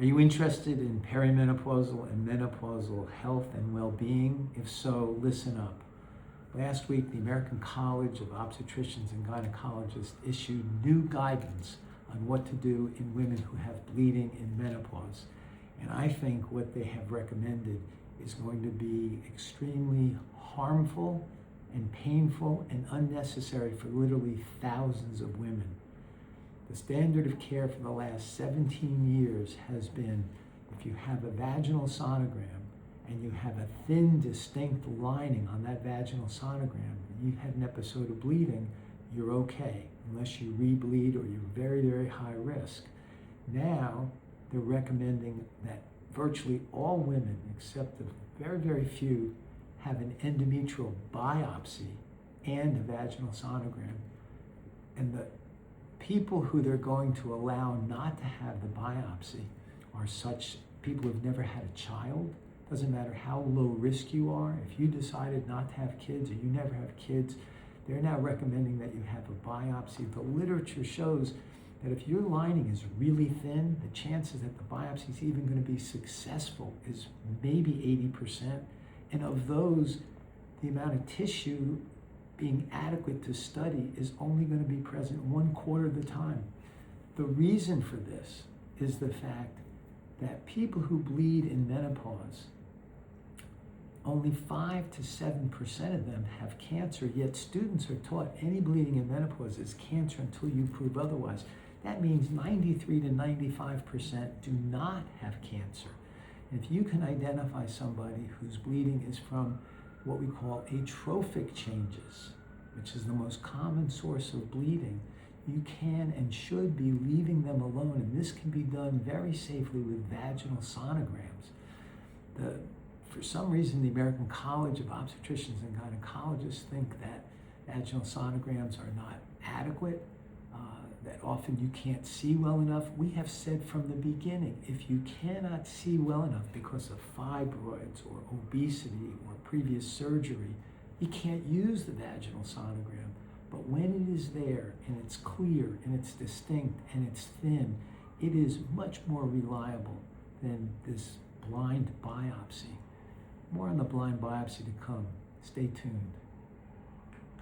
Are you interested in perimenopausal and menopausal health and well-being? If so, listen up. Last week, the American College of Obstetricians and Gynecologists issued new guidance on what to do in women who have bleeding in menopause. And I think what they have recommended is going to be extremely harmful and painful and unnecessary for literally thousands of women. The standard of care for the last 17 years has been if you have a vaginal sonogram and you have a thin, distinct lining on that vaginal sonogram, and you've had an episode of bleeding, you're okay, unless you rebleed or you're very, very high risk. Now, they're recommending that virtually all women, except a very, very few, have an endometrial biopsy and a vaginal sonogram. And the people who they're going to allow not to have the biopsy are such people who've never had a child. Doesn't matter how low risk you are. If you decided not to have kids or you never have kids, they're now recommending that you have a biopsy. The literature shows that if your lining is really thin, the chances that the biopsy is even going to be successful is maybe 80%. And of those, the amount of tissue being adequate to study is only going to be present 1/4 of the time. The reason for this is the fact that people who bleed in menopause, only 5 to 7% of them have cancer, yet students are taught any bleeding in menopause is cancer until you prove otherwise. That means 93 to 95% do not have cancer. And if you can identify somebody whose bleeding is from what we call atrophic changes, which is the most common source of bleeding, you can and should be leaving them alone. And this can be done very safely with vaginal sonograms. For some reason, the American College of Obstetricians and Gynecologists think that vaginal sonograms are not adequate, that often you can't see well enough. We have said from the beginning, if you cannot see well enough because of fibroids or obesity or previous surgery, you can't use the vaginal sonogram. But when it is there and it's clear and it's distinct and it's thin, it is much more reliable than this blind biopsy. More on the blind biopsy to come. Stay tuned.